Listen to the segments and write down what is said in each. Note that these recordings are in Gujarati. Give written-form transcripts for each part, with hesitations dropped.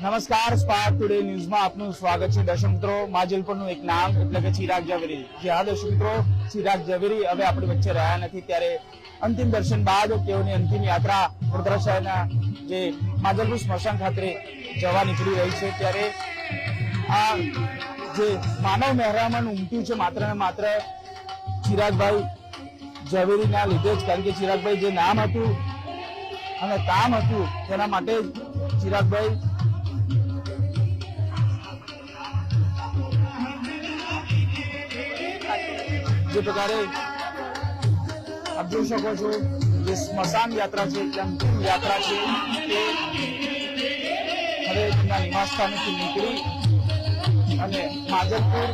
નમસ્કાર, સ્પાર્ક ટુડે ન્યૂઝમાં આપનું સ્વાગત છે. દર્શક મિત્રો, માજલપુરનું એક નામ એટલે કે ચિરાગ ઝવેરી. જે હા દર્શક મિત્રો, ચિરાગ ઝવેરી હવે આપણી વચ્ચે રહ્યા નથી, ત્યારે અંતિમ દર્શન બાદ તેઓની અંતિમ યાત્રા વડોદરા શહેરના જે માજલપુર સ્મશાન ખાતે જવા નીકળી રહી છે. ત્યારે આ જે માનવ મહેરામણ ઉમટ્યું છે માત્ર ને માત્ર ચિરાગભાઈ ઝવેરીના લીધે જ, કારણ કે ચિરાગભાઈ જે નામ હતું અને કામ હતું તેના માટે ચિરાગભાઈ જે પ્રકારે આપ જોઈ શકો છો જે સ્મશાન યાત્રા છે, અંતિમ યાત્રા છે, તે હવે તેમના નિવાસ સ્થાનેથી નીકળી અને માજલપુર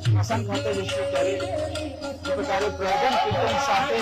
સ્મશાન ખાતે જશે. ત્યારે જે પ્રકારે ભજન કીર્તન સાથે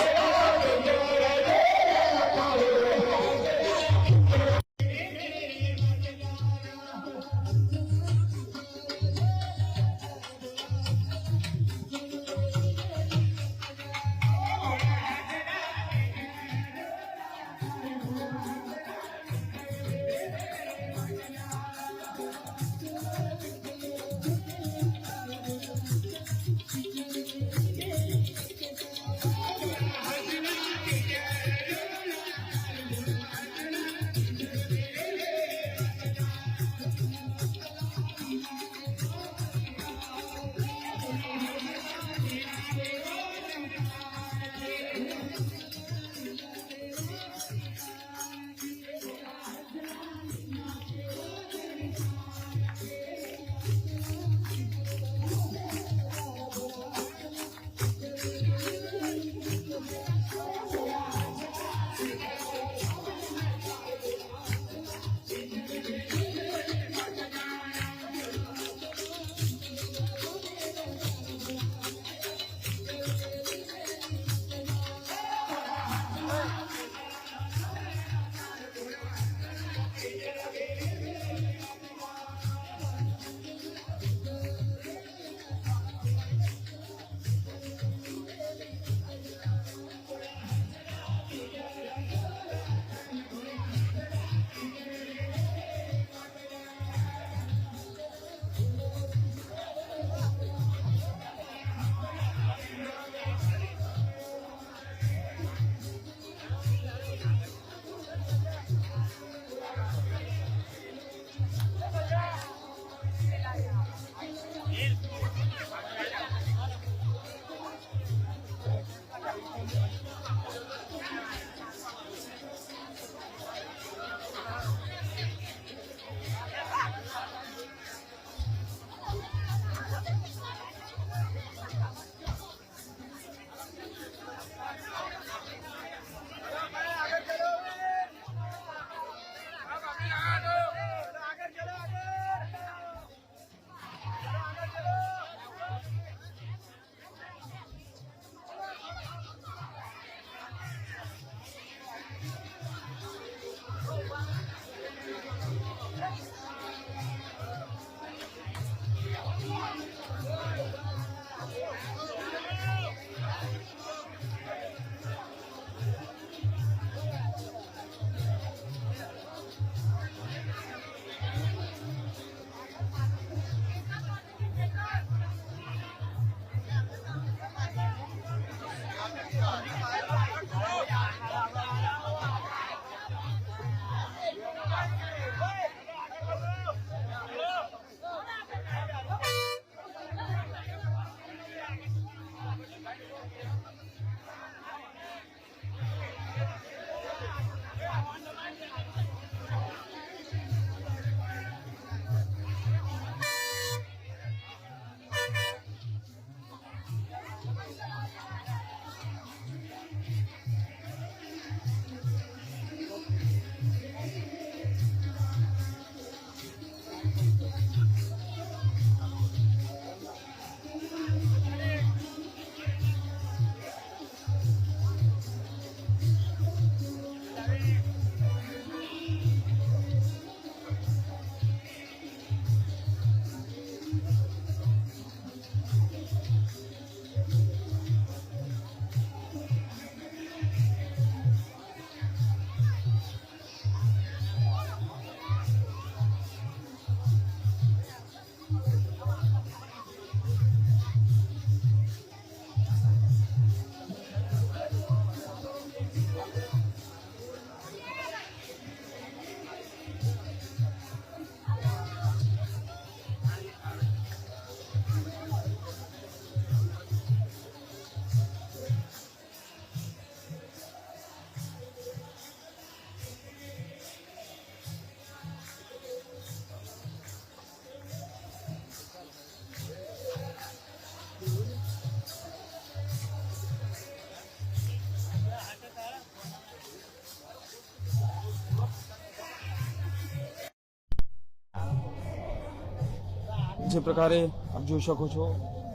જે પ્રકારે આપ જોઈ શકો છો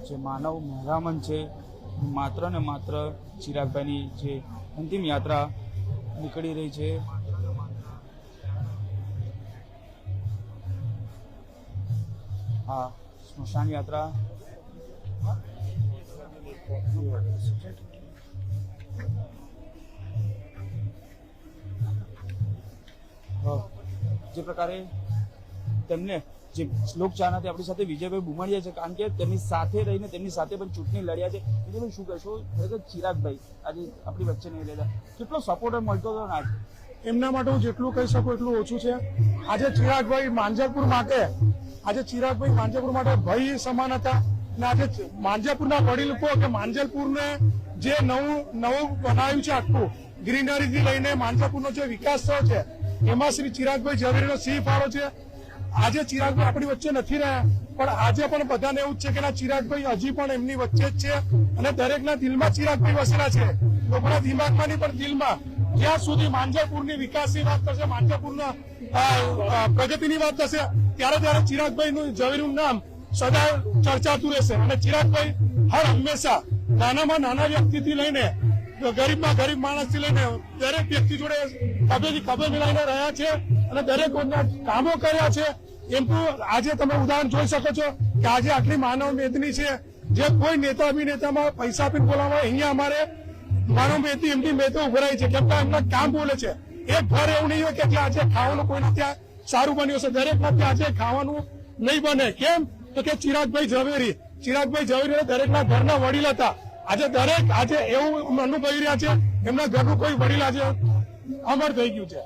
જે માનવ મહેરામણ છે માત્ર ને માત્ર ચિરાગભાઈની જે અંતિમ યાત્રા નીકળી રહી છે. આ સ્મશાન યાત્રા જે પ્રકારે તેમને જે લોક ચાહનાથી આપણી સાથે વિજયભાઈ બુમાડિયા છે કારણ કે તેમની સાથે રહીને તેમની સાથે પણ ચૂંટણી લડ્યા છે. વિજયભાઈ શું કહેશો ખરેખર ચિરાગભાઈ આજે આપણી વચ્ચે નહીં રહેતા કેટલો સપોર્ટ મળતો હતો ને આજે એમના માટે હું જેટલું કહી શકું એટલું ઓછું છે. આજે ચિરાગભાઈ માંજલપુર માટે ભાઈ સમાન હતા અને આજે માંજલપુરના વડીલો કે માંજલપુરને જે નવું બનાવ્યું છે આખું ગ્રીનરીથી લઈને માંજલપુરનો જે વિકાસ થયો છે એમાં શ્રી ચિરાગભાઈ ઝવેરીનો સિંહ ફાળો છે. આજે ચિરાગભાઈ આપણી વચ્ચે નથી રહ્યા પણ આજે પણ બધાને એવું જ છે કે ના ચિરાગભાઈ હજી પણ એમની વચ્ચે જ છે અને દરેકના દિલમાં ચિરાગભાઈ વસેલા છે. લોકોના દિમાગમાં નહીં પણ દિલમાં. જ્યાં સુધી માંજલપુરની વિકાસની વાત થશે માંજલપુરના પ્રગતિની વાત થશે ત્યારે ચિરાગભાઈનું ઝવેરીનું નામ સદા ચર્ચાતું રહેશે. અને ચિરાગભાઈ હર હંમેશા નાનામાં નાના વ્યક્તિથી લઈને ગરીબમાં ગરીબ માણસથી લઈને દરેક વ્યક્તિ જોડે ખભેથી ખભે મિલાઈને રહ્યા છે અને દરેક કામો કર્યા છે. એમનું આજે તમે ઉદાહરણ જોઈ શકો છો કે આજે આટલી માનવ મેદની છે જે કોઈ નેતા અભિનેતામાં પૈસા આપીને બોલાવવા અહીંયા અમારે માનવ મેદની એમની મેદો ઉભરાઈ છે કેમ કે એમના કામ બોલે છે. એક ઘર એવું નહીં હોય કે આજે ખાવાનું કોઈને ત્યાં સારું બન્યું હશે દરેકના ત્યાં આજે ખાવાનું નહીં બને. કેમ તો કે ચિરાગભાઈ ઝવેરી દરેકના ઘરના વડીલ હતા. આજે એવું અનુભવી રહ્યા છે એમના ઘરનું કોઈ વડીલ આજે અમર થઈ ગયું છે.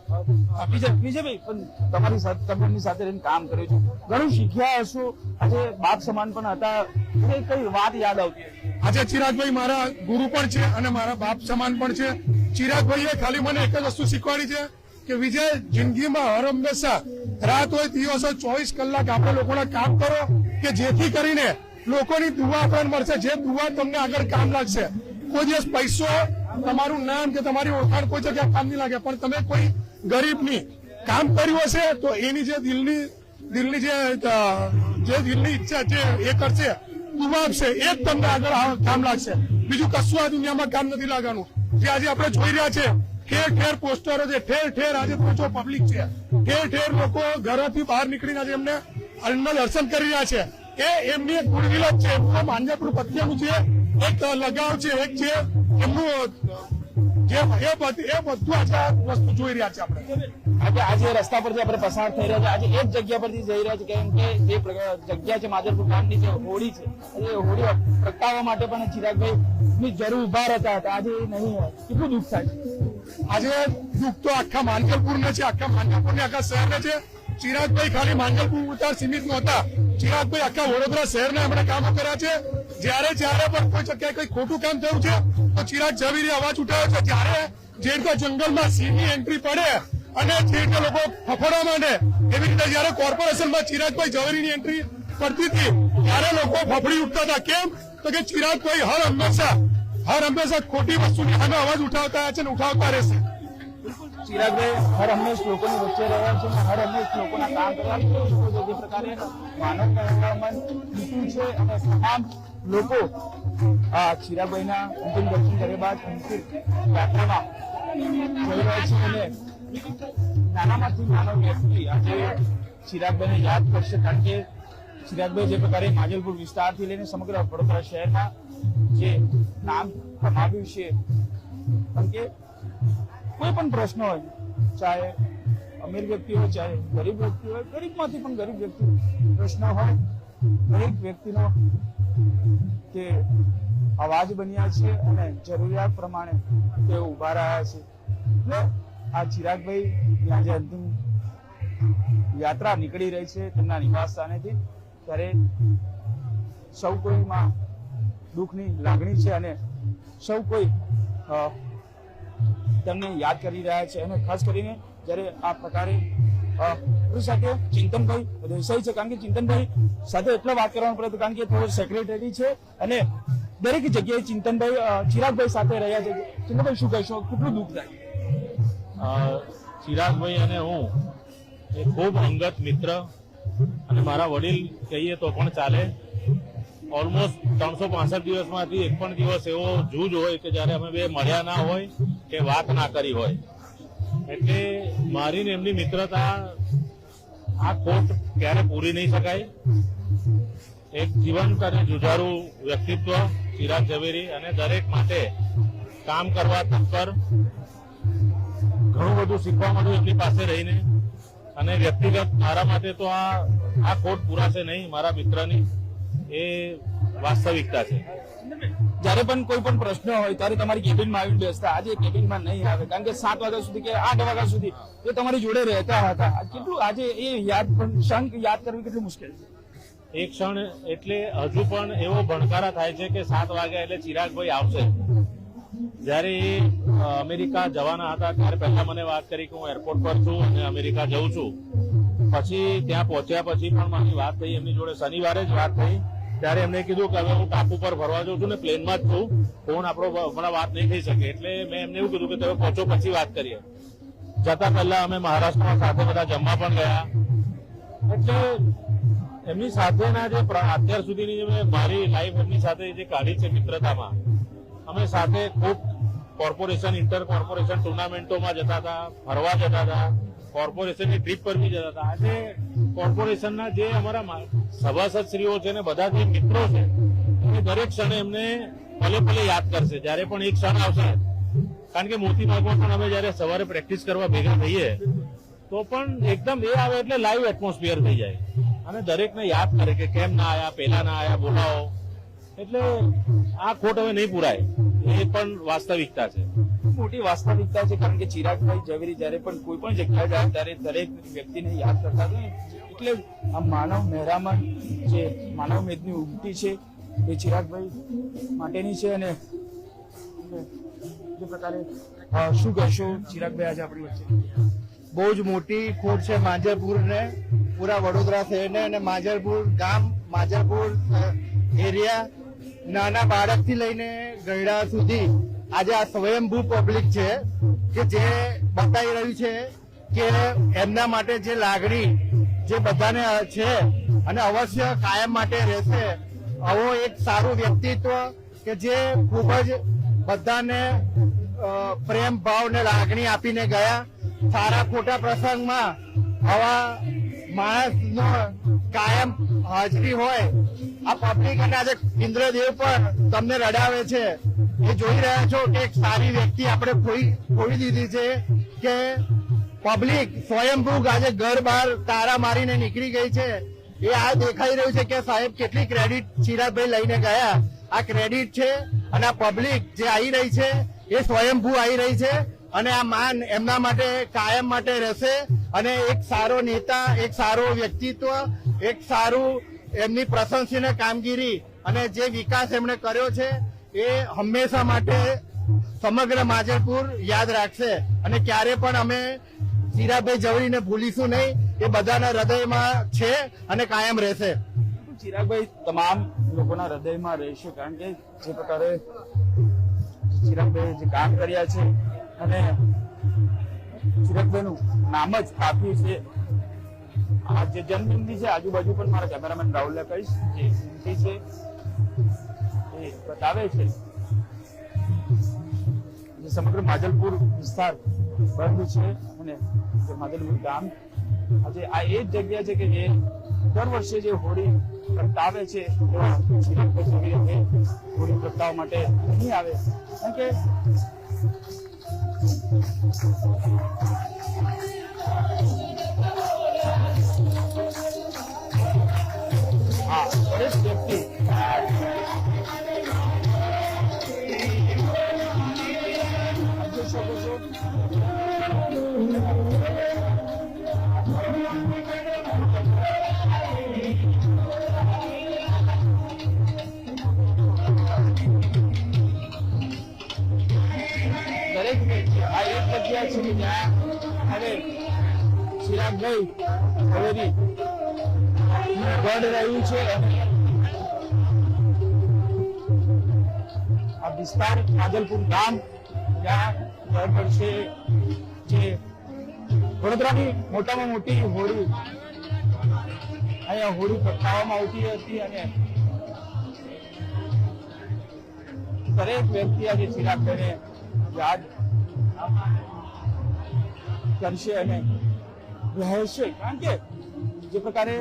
વિજયભાઈ પણ તમારી સાથે તમારી સાથે રહીને કામ કર્યું છે ઘણું શીખ્યા હશો. આજે બાપ સમાન પણ હતા કઈ વાત યાદ આવતી આજે ચિરાગભાઈ મારા ગુરુ પણ છે અને મારા બાપ સમાન પણ છે. ચિરાગભાઈએ ખાલી મને એક જ વસ્તુ શીખવાડી છે કે વિજય જિંદગીમાં હર હંમેશા રાત હોય દિવસ હોય 24 કલાક આપણે લોકોના કામ કરો કે જેથી કરીને લોકોની દુઆ આપણને મળશે જે દુઆ તમને આગળ કામ લાગશે. કોઈ દિવસ પૈસો તમારું નામ કે તમારી ઓળખાણ કોઈ જગ્યાએ કામ નહીં લાગે પણ તમે કોઈ ગરીબની કામ કર્યું હશે તો એની જે દિલની ઈચ્છા છે એ કરશે દુઆ આપશે એ જ તમને આગળ કામ લાગશે. બીજું કશું આ દુનિયામાં કામ નથી લાગવાનું. જે આજે આપણે જોઈ રહ્યા છે ઠેર ઠેર પોસ્ટરો છે ઠેર ઠેર આજે પહોંચો પબ્લિક છે ઠેર ઠેર લોકો ઘરથી બહાર નીકળીને આજે એમને અન્ન દર્શન કરી રહ્યા છે. એ એમની એક ગુડવિલ જ છે. માંજલપુર પ્રત્યેનું છે એક લગાવ છે એક છે એમનું એ બધું આજે વસ્તુ જોઈ રહ્યા છે આપણે. આજે રસ્તા પરથી આપણે પસાર થઈ રહ્યા છે આજે એક જગ્યા પરથી જઈ રહ્યા છે કેમ કે જે જગ્યા છે માંજલપુર ગામની જે હોળી છે એ હોળી પ્રગટાવવા માટે પણ ચિરાગભાઈ ની જરૂર ઉભા રહેતા હતા આજે નહીં હોય કેટલું દુઃખ થાય. આજે દુઃખ તો આખા માંજલપુરને છે આખા માંજલપુરને આખા શહેરને છે. ચિરાગભાઈ ખાલી માંજલપુર ઉતાર સીમિત નહોતા. ચિરાગભાઈ આખા વડોદરા શહેરના એમણે કામો કર્યા છે. જ્યારે પણ કોઈ જગ્યાએ કોઈ ખોટું કામ થયું છે તો ચિરાગ ઝવેરીએ અવાજ ઉઠાવ્યો છે. જ્યારે જે રીતે જંગલમાં સિંહની એન્ટ્રી પડે અને જે રીતે લોકો ફફડવા માંડે એવી રીતે જયારે કોર્પોરેશનમાં ચિરાગભાઈ ઝવેરીની એન્ટ્રી પડતી હતી ત્યારે લોકો ફફડી ઉઠતા હતા. કેમ તો કે ચિરાગભાઈ હર હંમેશા ખોટી વસ્તુની સામે અવાજ ઉઠાવતા છે અને ઉઠાવતા રહેશે. ચિરાગભાઈ હર હંમેશ લોકોની વચ્ચે રહ્યા છે હર હંમેશ લોકોના કામ કર્યા છે. જે પ્રકારે માનવ મહેરામણ નીકળ્યું છે અને તમામ લોકો આ ચિરાગભાઈના અંતિમ દર્શન કર્યા બાદ અંતિમ યાત્રામાં જઈ રહ્યા છે અને નાનામાંથી નાનો વ્યક્તિ આજે ચિરાગભાઈને યાદ કરશે કારણ કે ચિરાગભાઈ જે પ્રકારે માંજલપુર વિસ્તારથી લઈને સમગ્ર વડોદરા શહેરમાં જે નામ કમાવ્યું છે કારણ કે કોઈ પણ પ્રશ્ન હોય ચાહે અમીર વ્યક્તિ હોય ચાહે ગરીબ વ્યક્તિ હોય ગરીબમાંથી પણ ગરીબ વ્યક્તિ પ્રશ્ન હોય દરેક વ્યક્તિનો તે અવાજ બન્યા છે અને જરૂરિયાત પ્રમાણે તેઓ ઉભા રહ્યા છે. એટલે આ ચિરાગભાઈ આજે અંતિમ યાત્રા નીકળી રહી છે તેમના નિવાસ સ્થાનેથી ત્યારે સૌ કોઈમાં દુઃખની લાગણી છે અને સૌ કોઈ તેમને યાદ કરી રહ્યા છે અને ખાસ કરીને જ્યારે આ પ્રકારે સાથે ચિંતનભાઈ દેસાઈ છે કારણ કે ચિંતનભાઈ સાથે એટલો વાત કરવાનો પ્રયત્ન કારણ કે તેઓ સેક્રેટરી છે અને દરેક જગ્યાએ ચિરાગભાઈ સાથે રહ્યા છે. ચિંતનભાઈ શું કહેશો કેટલું દુઃખ થાય? ચિરાગભાઈ અને હું એ ખૂબ અંગત મિત્ર અને મારા વડીલ કહીએ તો પણ ચાલે. ઓલમોસ્ટ 365 દિવસમાંથી એક પણ દિવસ એવો જૂજ હોય કે જ્યારે અમે બે મળ્યા ના હોય કે વાત ના કરી હોય. એટલે મારી ને એમની મિત્રતા આ ખોટ ક્યારે પૂરી નહીં શકાય. એક જીવંત અને જુજારું વ્યક્તિત્વ ચિરાગ ઝવેરી, અને દરેક માટે કામ કરવા તત્પર. ઘણું બધું શીખવા મળ્યું એમની પાસે રહીને, અને વ્યક્તિગત મારા માટે તો આ ખોટ પૂરાશે નહીં મારા મિત્રની, એ વાસ્તવિકતા છે. જયારે પણ કોઈ પણ પ્રશ્ન હોય ત્યારે તમારી કેબિનમાં આવીને બેસતા, આજે કેબિનમાં નહીં આવે કારણ કે 7 વાગ્યા સુધી કે 8 વાગ્યા સુધી એ તમારી જોડે રહેતા હતા. કેટલું આજે એ ક્ષણ યાદ કરવી કેટલું મુશ્કેલ છે? એ ક્ષણ એટલે હજુ પણ એવો ભણકારા થાય છે કે 7 વાગ્યા એટલે ચિરાગભાઈ આવશે. જયારે એ અમેરિકા જવાના હતા ત્યારે પહેલા મને વાત કરી કે હું એરપોર્ટ પર છું અને અમેરિકા જઉં છું. પછી ત્યાં પહોંચ્યા પછી પણ મારી વાત થઈ એમની જોડે, શનિવારે જ વાત થઈ. ત્યારે એમને કીધું કે હવે હું ટાપુ પર ફરવા જાઉં છું ને પ્લેનમાં જ છું, ફોન આપણો હમણાં વાત નહીં થઈ શકે. એટલે મેં એમને એવું કીધું કે તમે પહોંચો પછી વાત કરીએ. જતા પહેલા અમે મહારાષ્ટ્રમાં સાથે બધા જમવા પણ ગયા. એટલે એમની સાથેના જે અત્યાર સુધીની જે મારી લાઈફ એમની સાથે જે કાઢી છે મિત્રતામાં, અમે સાથે ખૂબ કોર્પોરેશન, ઇન્ટર કોર્પોરેશન ટુર્નામેન્ટોમાં જતા હતા, ફરવા જતા હતા, કોર્પોરેશનની ટ્રીપ પર બી જતા હતા. આજે કોર્પોરેશનના જે અમારા સભાસદશ્રીઓ છે ને બધા જે મિત્રો છે એ દરેક ક્ષણે એમને પલે પલે યાદ કરશે જ્યારે પણ એક ક્ષણ આવશે. કારણ કે મોતીબાગમાં પણ અમે જયારે સવારે પ્રેક્ટિસ કરવા ભેગા થઈએ તો પણ એકદમ એ આવે એટલે લાઈવ એટમોસ્ફિયર થઈ જાય અને દરેકને યાદ કરે કે કેમ ના આયા, પેલા ના આયા, બોલાવો. એટલે આ ખોટ હવે નહીં પૂરાય, એ પણ વાસ્તવિકતા છે. મોટી વાસ્તવિકતા છે કારણ કે ચિરાગભાઈ ઝવેરી જયારે પણ કોઈ પણ જગ્યાએ જાય ત્યારે દરેક વ્યક્તિને યાદ કરતા હતા. એટલે આ માનવ મહેરામણ જે માનવ મેદની ઉમટી છે એ ચિરાગભાઈ માટેની છે. અને જે પ્રકારે શું કહેશો ચિરાગભાઈ આજે આપણી વચ્ચે? બહુ જ મોટી ખોટ છે માંજરપુર ને પૂરા વડોદરા શહેરને, અને માંજરપુર ગામ, માંજરપુર એરિયા, નાના બાળકથી લઈને ગયડા સુધી આજે આ સ્વયંભૂ પબ્લિક છે કે જે બતાવી રહ્યું છે કે એમના માટે જે લાગણી જે બધાને છે અને અવશ્ય કાયમ માટે રહેશે. આવો એક સારું વ્યક્તિત્વ કે જે ખૂબ જ બધાને પ્રેમ ભાવ ને લાગણી આપીને ગયા. સારા ખોટા પ્રસંગમાં આવા માણસનો કાયમ હાજરી હોય. આ પબ્લિક અને આજે ઇન્દ્રદેવ પણ તમને રડાવે છે. એ જોઈ રહ્યા છો કે એક સારી વ્યક્તિ આપણે ખોઈ દીધી છે કે પબ્લિક સ્વયંભૂ આજે ઘર બહાર તારા મારીને નીકળી ગઈ છે. એ આ દેખાઈ રહ્યું છે કે સાહેબ કેટલી ક્રેડિટ ચિરાગભાઈ લઈને ગયા. આ ક્રેડિટ છે અને આ પબ્લિક જે આવી રહી છે એ સ્વયંભૂ આવી રહી છે અને આ માન એમના માટે કાયમ માટે રહેશે. અને એક સારો નેતા, એક સારો વ્યક્તિત્વ, એક સારું એમની પ્રશંસનીય કામગીરી અને જે વિકાસ એમણે કર્યો છે એ હંમેશા માટે સમગ્ર માંજરપુર યાદ રાખશે. અને ક્યારે પણ અમે ચિરાગભાઈ ઝવેરીને ભૂલીશું નહીં. એ બધાના હૃદયમાં છે અને કાયમ રહેશે. ચિરાગભાઈ તમામ લોકોના હૃદયમાં રહેશે કારણ કે જે પ્રકારે ચિરાગભાઈ જે કામ કર્યા છે અને ચિરાગભાઈનું નામ જ કાફી છે. આ જે જન્મદિન છે આજુબાજુ પણ મારા કેમેરામેન રાહુલને કહીશ જે વિનંતી છે એ બતાવે છે જે સમગ્ર માજલપુર વિસ્તાર બંધ છે અને જે માજલપુર ગામ આજે આ એ જ જગ્યા છે કે જે દર વર્ષે જે હોળી પ્રગટાવે છે એવા ચિરાગભાઈ ઝવેરી હોળી પ્રગટાવવા માટે નહીં આવે કારણ કે હા દરેક વ્યક્તિ જોઈ શકો છો દરેક વ્યક્તિ આ એક જગ્યા છે કે જ્યાં હવે ચિરાગભાઈ ઝવેરી ગઢ રહ્યું છે. આ વિસ્તાર માજલપુર ગામ જ્યાં દર વર્ષે જે વડોદરાની મોટામાં મોટી હોળી અહીંયા હોળી પ્રગટાવવામાં આવતી હતી અને દરેક વ્યક્તિ આજે ચિરાગભાઈને યાદ કરશે અને રહેશે, કારણ કે જે પ્રકારે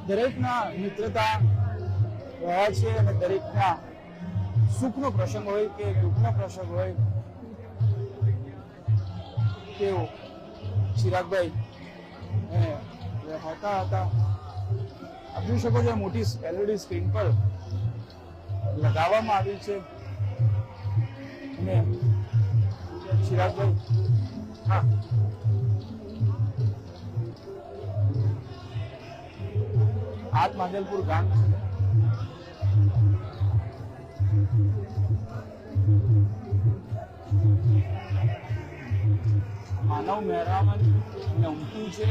દરેકના મિત્રતા રહ્યા છે અને દરેકના સુખનો પ્રસંગ હોય કે દુઃખનો પ્રસંગ હોય તેઓ ચિરાગભાઈ રહેતા હતા. આપ જોઈ શકો છો મોટી એલઈડી સ્ક્રીન પર લગાવવામાં આવી છે અને ચિરાગભાઈ આ માંજલપુર ગામ છે. માનવ મહેરામણ નમતું છે.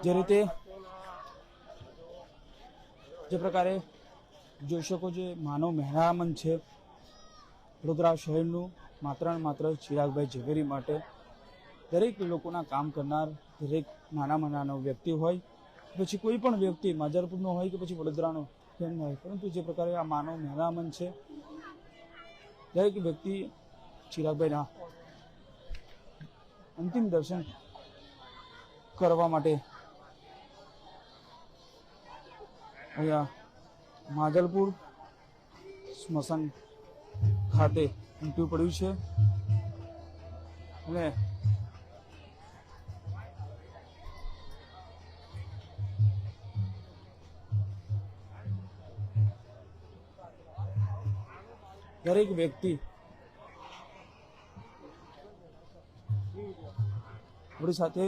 જે રીતે જે પ્રકારે જોઈ શકો છો માનવ મહેરામણ છે વડોદરા શહેરનું માત્ર ને માત્ર ચિરાગભાઈ ઝવેરી માટે. દરેક લોકોના કામ કરનાર દરેક નાનામાં નાનો વ્યક્તિ હોય પછી કોઈ પણ વ્યક્તિ માજલપુરનો હોય કે પછી વડોદરાનો કેમ ન હોય, પરંતુ જે પ્રકારે આ માનવ મહેરામણ છે દરેક વ્યક્તિ ચિરાગભાઈના અંતિમ દર્શન કરવા માટે અહીંયા માજલપુર સ્મશાન ખાતે ઉમટ્યું પડ્યું છે અને દરેક વ્યક્તિ આપણી સાથે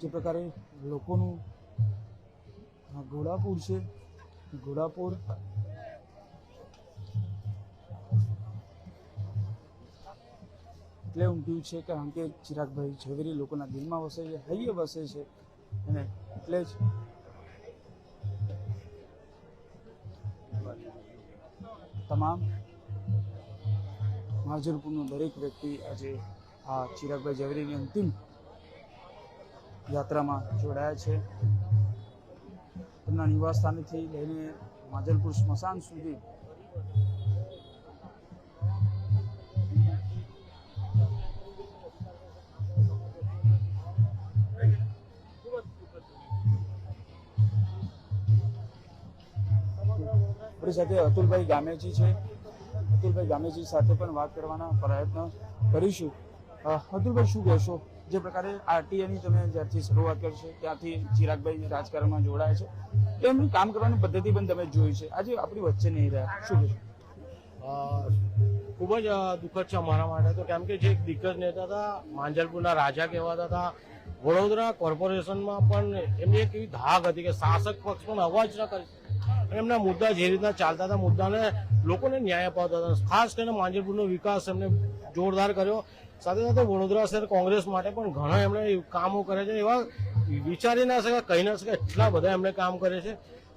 જે પ્રકારે લોકોનું આ ઘોડાપુર છે, ઘોડાપુર એટલે ઉમટ્યું છે કારણ કે ચિરાગભાઈ ઝવેરી લોકોના દિલમાં વસે છે, હૈયે વસે છે અને એટલે જ તમામ માજલપુરનો દરેક વ્યક્તિ આજે આ ચિરાગભાઈ ઝવેરીની અંતિમ યાત્રામાં જોડાયા છે. તેમના નિવાસ સ્થાનેથી લઈને માજલપુર સ્મશાન સુધી આપણી સાથે અતુલભાઈ ગામેજી છે. અતુલભાઈ ગામેજી સાથે પણ વાત કરવાના પ્રયત્ન કરીશું. અતુલભાઈ, શું કહેશો? જે પ્રકારે આરટીઆઈની તમે જ્યારથી શરૂઆત કરશો ત્યારથી ચિરાગભાઈ રાજકારણમાં જોડાયા છે, એમની કામ કરવાની પદ્ધતિ પણ તમે જોઈ છે, આજે આપણી વચ્ચે નહીં રહ્યા, શું કહેશો? ખૂબ જ દુઃખદ છે અમારા માટે તો, કેમ કે જે દિગ્ગજ નેતા હતા, માંજલપુરના રાજા કહેવાતા હતા, વડોદરા કોર્પોરેશનમાં પણ એમની એક એવી ધાક હતી કે શાસક પક્ષ પણ અવાજ ન કરી અને એમના મુદ્દા જે રીતના ચાલતા હતા, મુદ્દાને લોકોને ન્યાય અપાવતા હતા. ખાસ કરીને માંજલપુરનો વિકાસ એમને જોરદાર કર્યો. સાથે સાથે વડોદરા શહેર કોંગ્રેસ માટે પણ ઘણા એમણે કામો કરે છે, એવા વિચારી ના શકે, કહી ના શકે, એટલા બધા એમણે કામ કરે છે.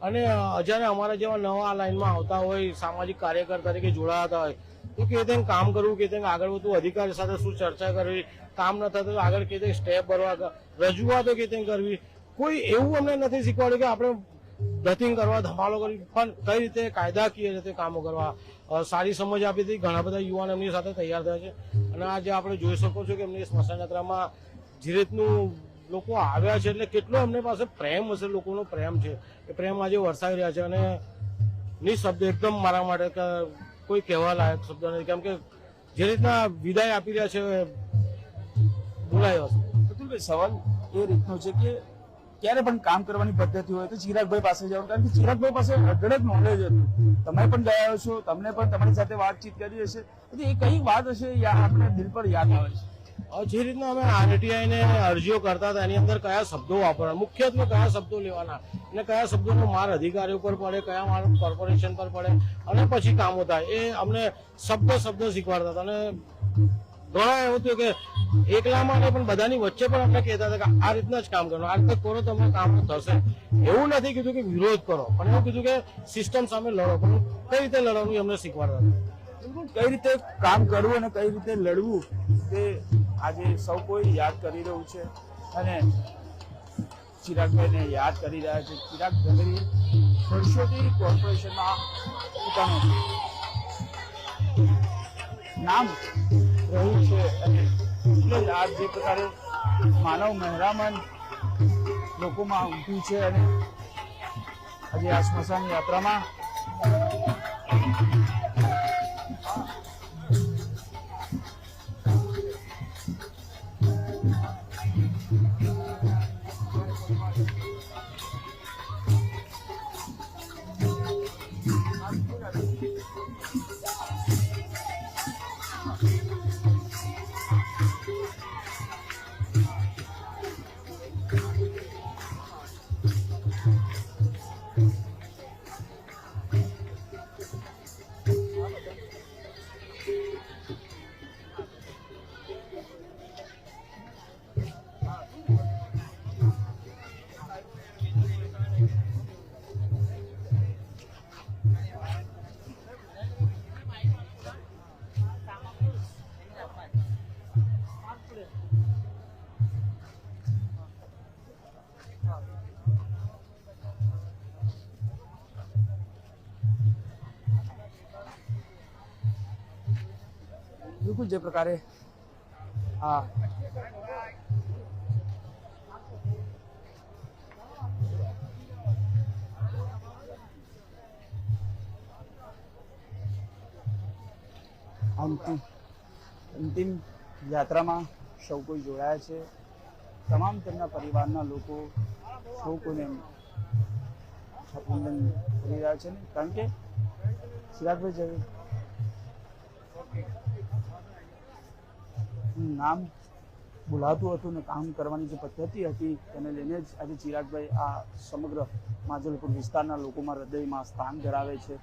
અને જ્યારે અમારા જેવા નવા લાઈનમાં આવતા હોય, સામાજિક કાર્યકર તરીકે જોડાતા હોય, તો કે તેને કામ કરવું, કે તેને આગળ વધવું, અધિકારી સાથે શું ચર્ચા કરવી, કામ ન થતું આગળ કે સ્ટેપ ભરવા, રજૂઆતો કે તેને કરવી, કોઈ એવું અમને નથી શીખવાડ્યું કે આપણે ધતિંગ કરવા, ધમાલો કરવી, પણ કઈ રીતે કાયદાકીય રીતે કામો કરવા સારી સમજ આપી હતી. ઘણા બધા યુવાનો એમની સાથે તૈયાર થયા છે અને આજે આપણે જોઈ શકો છો કે એમની સ્મશાન યાત્રામાં જે રીતનું લોકો આવ્યા છે, એટલે કેટલો એમની પાસે પ્રેમ હશે, લોકોનો પ્રેમ છે, એ પ્રેમ આજે વરસાવી રહ્યા છે. અને નિઃશબ્દ એકદમ મારા માટે કોઈ કહેવા લાયક શબ્દ નથી, કેમ કે જે રીતના વિદાય આપી રહ્યા છે બોલાયો હશે. અતુલભાઈ, સવાલ એ રીતનો છે કે ક્યારે પણ કામ કરવાની પદ્ધતિ હોય તો ચિરાગભાઈ પાસે જવાનું, કારણ કે ચિરાગભાઈ પાસે અઢળક નોલેજ હતું. તમે પણ ગયા છો, તમને પણ તમારી સાથે વાતચીત કરી હશે, એ કઈ વાત હશે આપણે દિલ પર યાદ આવે છે? જે રીતના અમે આરટીઆઈને અરજીઓ કરતા હતા એની અંદર કયા શબ્દો વાપરવાના, મુખ્યત્વે કયા શબ્દો લેવાના અને કયા શબ્દોનો માર અધિકારીઓ પર પડે, કયા માર કોર્પોરેશન પર પડે અને પછી કામો થાય, એ અમને શબ્દ શીખવાડતા હતા. અને ઘણા એવું થયું કે એકલામાં નહીં પણ બધાની વચ્ચે પણ આપણે કહેતા હતા કે આ રીતના જ કામ કરવાનું, આ રીતે કરો તમે કામ થશે. એવું નથી કીધું કે વિરોધ કરો, પણ એવું કીધું કે સિસ્ટમ સામે લડો. પણ કઈ રીતે લડવાનું અમને શીખવાડતા હતા. બિલકુલ કઈ રીતે કામ કરવું અને કઈ રીતે લડવું તે આજે સૌ કોઈ યાદ કરી રહ્યું છે અને ચિરાગભાઈને યાદ કરી રહ્યા છે. ચિરાગ ઝવેરી વર્ષોથી કોર્પોરેશનમાં પોતાનું નામ રહ્યું છે અને એટલે જ આ જે પ્રકારે માનવ મહેરામણ લોકોમાં ઉમટ્યું છે અને આજે આ સ્મશાન યાત્રામાં બિલકુલ જે પ્રકારે આ અંતિમ યાત્રામાં સૌ કોઈ જોડાયા છે. તમામ તેમના પરિવારના લોકો સૌ કોઈને અભિનંદન કરી રહ્યા છે કારણ કે ચિરાગભાઈ ઝવેરી નામ બોલાતું હતું ને કામ કરવાની જે પદ્ધતિ હતી તેને લઈને જ આજે ચિરાગભાઈ આ સમગ્ર માજલપુર વિસ્તારના લોકોમાં હૃદયમાં સ્થાન ધરાવે છે.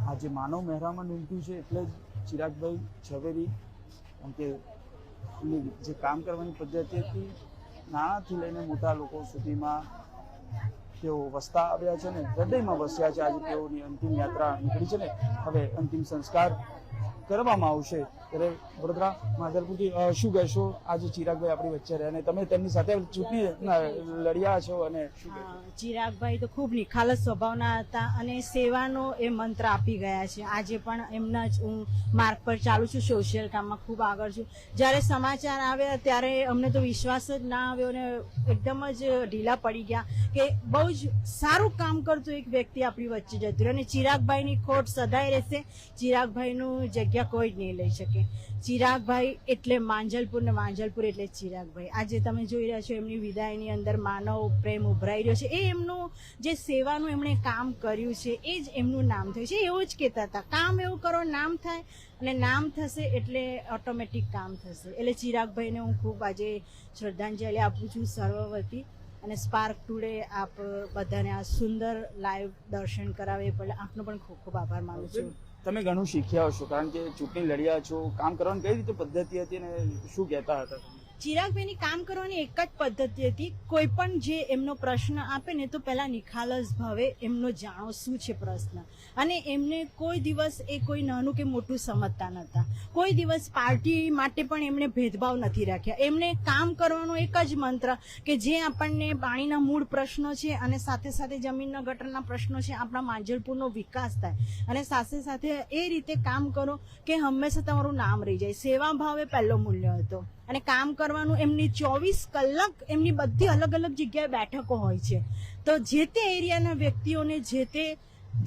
આજે માનવ મહેરામણ ઉમટ્યું છે એટલે જ ચિરાગભાઈ ઝવેરી કારણ કે જે કામ કરવાની પદ્ધતિ હતી નાનાથી લઈને મોટા લોકો સુધીમાં તેઓ વસતા આવ્યા છે ને હૃદયમાં વસ્યા છે. આજે તેઓની અંતિમ યાત્રા નીકળી છે ને હવે અંતિમ સંસ્કાર કરવામાં આવશે ત્યારે વડોદરા માધરપુરથી શું કહેશો? આજે ચિરાગભાઈ આપણી વચ્ચે રહ્યા અને તમે તેમની સાથે ચૂંટણી લડ્યા છો અને ચિરાગભાઈ તો ખૂબ નિખાલસ સ્વભાવના હતા અને સેવાનો એ મંત્ર આપી ગયા છે. આજે પણ એમના જ હું માર્ગ પર ચાલુ છું, સોશિયલ કામમાં ખૂબ આગળ છું. જ્યારે સમાચાર આવ્યા ત્યારે અમને તો વિશ્વાસ જ ના આવ્યો અને એકદમ જ ઢીલા પડી ગયા કે બહુ જ સારું કામ કરતું એક વ્યક્તિ આપણી વચ્ચે જતું રહ્યું અને ચિરાગભાઈની ખોટ સદાય રહેશે. ચિરાગભાઈનું જગ્યા કોઈ જ નહીં લઈ શકે. ચિરાગભાઈ એટલે માંજલપુર ને માંજલપુર એટલે ચિરાગભાઈ. આજે તમે જોઈ રહ્યા છો એમની વિદાયની અંદર માનવ પ્રેમ ઉભરાઈ રહ્યો છે. એ એમનું જે સેવાનું એમણે કામ કર્યું છે એ જ એમનું નામ થયું છે. એવું જ કહેતા હતા કામ એવું કરો નામ થાય અને નામ થશે એટલે ઓટોમેટિક કામ થશે. એટલે ચિરાગભાઈને હું ખૂબ આજે શ્રદ્ધાંજલિ આપું છું સર્વ વતી અને સ્પાર્ક ટુડે આપ બધાને આ સુંદર લાઈવ દર્શન કરાવે એટલે આપનો પણ ખૂબ ખૂબ આભાર માનું છું. તમે ઘણું શીખ્યા હશો કારણ કે ચૂંટણી લડ્યા છો. કામ કરવાની કઈ રીતે પદ્ધતિ હતી અને શું કહેતા હતા? ચિરાગભાઈની કામ કરવાની એક જ પદ્ધતિ હતી. કોઈ પણ જે એમનો પ્રશ્ન આપે ને તો પહેલા નિખાલસ ભાવે એમનો જાણો શું છે પ્રશ્ન અને એમને કોઈ દિવસ એ કોઈ નાનું કે મોટું સમજતા નહોતા. કોઈ દિવસ પાર્ટી માટે પણ એમણે ભેદભાવ નથી રાખ્યા. એમને કામ કરવાનો એક જ મંત્ર કે જે આપણને પાણીના મૂળ પ્રશ્નો છે અને સાથે સાથે જમીનના ગટરના પ્રશ્નો છે આપણા માંજલપુરનો વિકાસ થાય અને સાથે સાથે એ રીતે કામ કરો કે હંમેશા તમારું નામ રહી જાય. સેવા ભાવ એ પહેલો મૂલ્ય હતો અને કામ કરવાનું એમની 24 કલાક એમની બધી અલગ અલગ જગ્યાએ બેઠકો હોય છે. તો જે તે એરિયાના વ્યક્તિઓને જે તે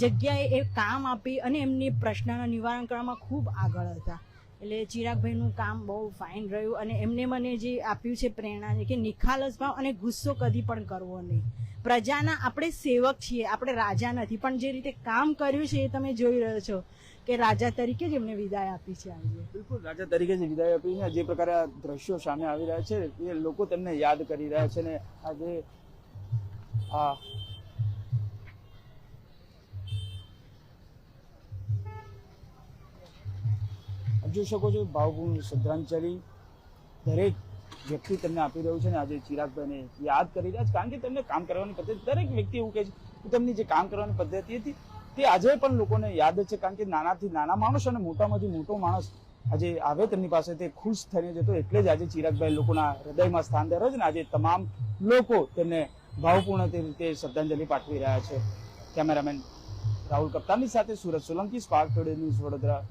જગ્યાએ એ કામ આપી અને એમની પ્રશ્નના નિવારણ કરવામાં ખૂબ આગળ હતા. એટલે ચિરાગભાઈનું કામ બહુ ફાઇન રહ્યું અને એમને મને જે આપ્યું છે પ્રેરણા કે નિખાલસ ભાવ અને ગુસ્સો કદી પણ કરવો નહીં. પ્રજાના આપણે સેવક છીએ, આપણે રાજા નથી, પણ જે રીતે કામ કર્યું છે એ તમે જોઈ રહ્યો છો કે રાજા તરીકે જ એમને વિદાય આપી છે. આજે બિલકુલ રાજા તરીકે જ વિદાય આપી છે. જે પ્રકારે આ દ્રશ્યો સામે આવી રહ્યા છે એ લોકો તેમને યાદ કરી રહ્યા છે ને આજે આ જોઈ શકો છો ભાવપૂર્ણ શ્રદ્ધાંજલિ દરેક વ્યક્તિ તેમને આપી રહ્યું છે ને આજે ચિરાગભાઈને યાદ કરી રહ્યા છે, કારણ કે તેમને કામ કરવાની પદ્ધતિ દરેક વ્યક્તિ એવું કહે છે કે તેમની જે કામ કરવાની પદ્ધતિ હતી તે આજે પણ લોકોને યાદ છે, કારણ કે નાનાથી નાના માણસ અને મોટામાંથી મોટો માણસ આજે આવે તેમની પાસે તે ખુશ થઈને જતો, એટલે જ આજે ચિરાગભાઈ લોકોના હૃદયમાં સ્થાન ધરાવે છે ને આજે તમામ લોકો તેમને ભાવપૂર્ણ રીતે શ્રદ્ધાંજલિ પાઠવી રહ્યા છે. કેમેરામેન રાહુલ કપ્તાનની સાથે Surat Solanki, spark today news, Vadodara.